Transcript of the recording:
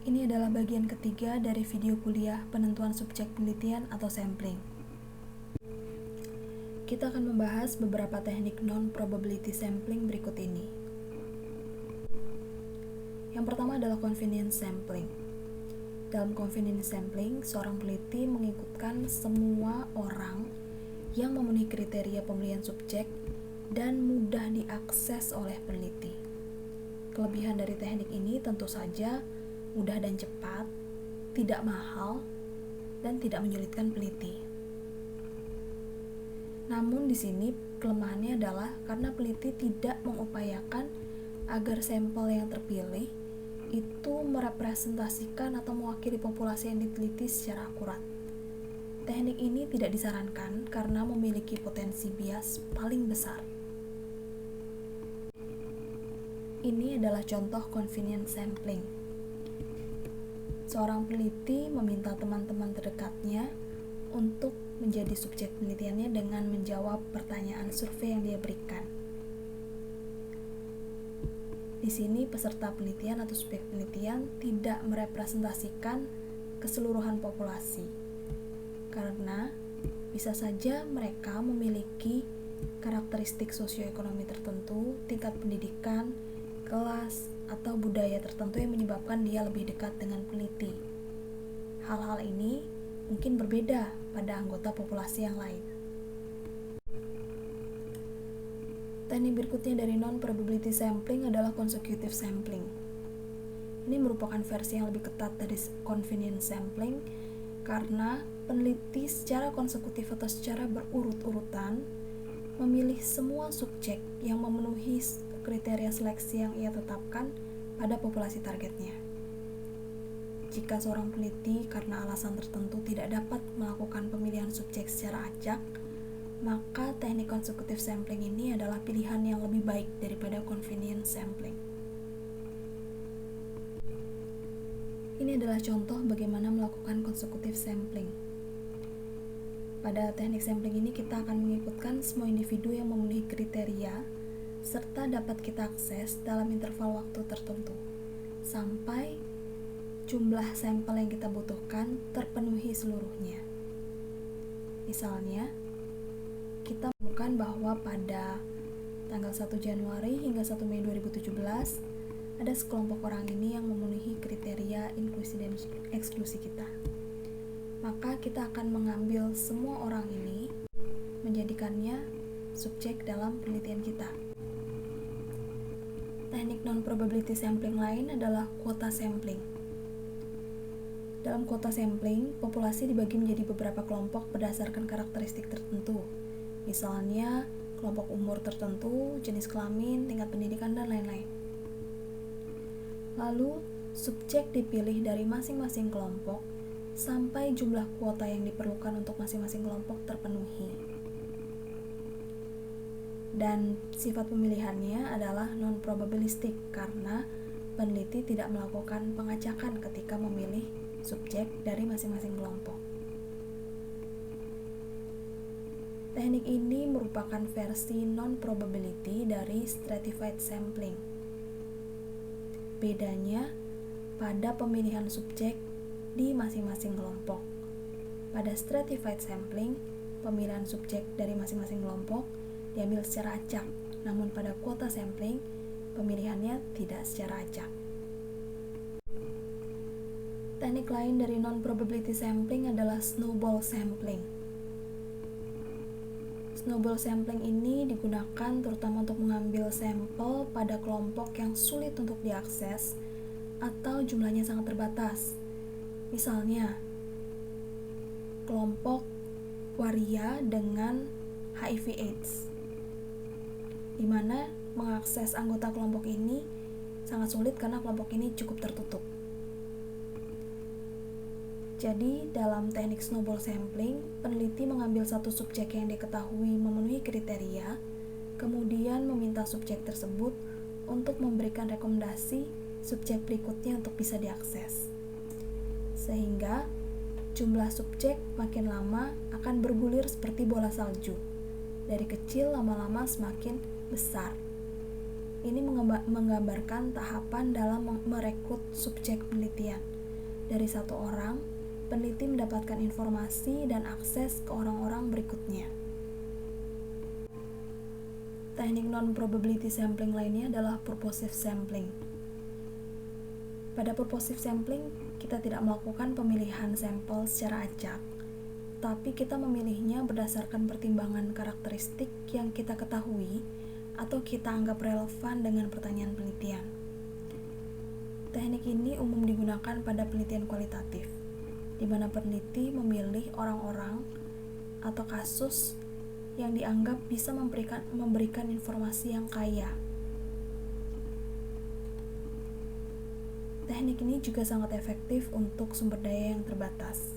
Ini adalah bagian ketiga dari video kuliah penentuan subjek penelitian atau sampling. Kita akan membahas beberapa teknik non-probability sampling berikut ini. Yang pertama adalah convenience sampling. Dalam convenience sampling, seorang peneliti mengikutkan semua orang yang memenuhi kriteria pemilihan subjek dan mudah diakses oleh peneliti. Kelebihan dari teknik ini tentu saja mudah dan cepat, tidak mahal, dan tidak menyulitkan peneliti. Namun di sini kelemahannya adalah karena peneliti tidak mengupayakan agar sampel yang terpilih itu merepresentasikan atau mewakili populasi yang diteliti secara akurat. Teknik ini tidak disarankan karena memiliki potensi bias paling besar. Ini adalah contoh convenience sampling. Seorang peneliti meminta teman-teman terdekatnya untuk menjadi subjek penelitiannya dengan menjawab pertanyaan survei yang dia berikan. Di sini peserta penelitian atau subjek penelitian tidak merepresentasikan keseluruhan populasi, karena bisa saja mereka memiliki karakteristik sosioekonomi tertentu, tingkat pendidikan, kelas, atau budaya tertentu yang menyebabkan dia lebih dekat dengan peneliti. Hal-hal ini mungkin berbeda pada anggota populasi yang lain. Teknik berikutnya dari non-probability sampling adalah consecutive sampling. Ini merupakan versi yang lebih ketat dari convenience sampling karena peneliti secara konsekutif atau secara berurut-urutan memilih semua subjek yang memenuhi kriteria seleksi yang ia tetapkan pada populasi targetnya. Jika seorang peneliti karena alasan tertentu tidak dapat melakukan pemilihan subjek secara acak, maka teknik consecutive sampling ini adalah pilihan yang lebih baik daripada convenience sampling. Ini adalah contoh bagaimana melakukan consecutive sampling. Pada teknik sampling ini kita akan mengikutkan semua individu yang memenuhi kriteria serta dapat kita akses dalam interval waktu tertentu sampai jumlah sampel yang kita butuhkan terpenuhi seluruhnya. Misalnya, kita menemukan bahwa pada tanggal 1 Januari hingga 1 Mei 2017 ada sekelompok orang ini yang memenuhi kriteria inklusi dan eksklusi kita. Maka kita akan mengambil semua orang ini menjadikannya subjek dalam penelitian kita. Teknik non-probability sampling lain adalah quota sampling. Dalam quota sampling, populasi dibagi menjadi beberapa kelompok berdasarkan karakteristik tertentu. Misalnya, kelompok umur tertentu, jenis kelamin, tingkat pendidikan, dan lain-lain. Lalu, subjek dipilih dari masing-masing kelompok sampai jumlah kuota yang diperlukan untuk masing-masing kelompok terpenuhi. Dan sifat pemilihannya adalah non-probabilistik karena peneliti tidak melakukan pengacakan ketika memilih subjek dari masing-masing kelompok. Teknik ini merupakan versi non-probability dari stratified sampling. Bedanya pada pemilihan subjek di masing-masing kelompok. Pada stratified sampling, pemilihan subjek dari masing-masing kelompok diambil secara acak, namun pada quota sampling, pemilihannya tidak secara acak. Teknik lain dari non-probability sampling adalah snowball sampling. Snowball sampling ini digunakan terutama untuk mengambil sampel pada kelompok yang sulit untuk diakses atau jumlahnya sangat terbatas. Misalnya, kelompok waria dengan HIV/AIDS, di mana mengakses anggota kelompok ini sangat sulit karena kelompok ini cukup tertutup. Jadi, dalam teknik snowball sampling, peneliti mengambil satu subjek yang diketahui memenuhi kriteria, kemudian meminta subjek tersebut untuk memberikan rekomendasi subjek berikutnya untuk bisa diakses. Sehingga, jumlah subjek makin lama akan bergulir seperti bola salju. Dari kecil lama-lama semakin besar. ini menggambarkan tahapan dalam merekrut subjek penelitian. Dari satu orang, peneliti mendapatkan informasi dan akses ke orang-orang berikutnya. Teknik non-probability sampling lainnya adalah purposive sampling. Pada purposive sampling, kita tidak melakukan pemilihan sampel secara acak, tapi kita memilihnya berdasarkan pertimbangan karakteristik yang kita ketahui atau kita anggap relevan dengan pertanyaan penelitian. Teknik ini umum digunakan pada penelitian kualitatif, di mana peneliti memilih orang-orang atau kasus yang dianggap bisa memberikan informasi yang kaya. Teknik ini juga sangat efektif untuk sumber daya yang terbatas.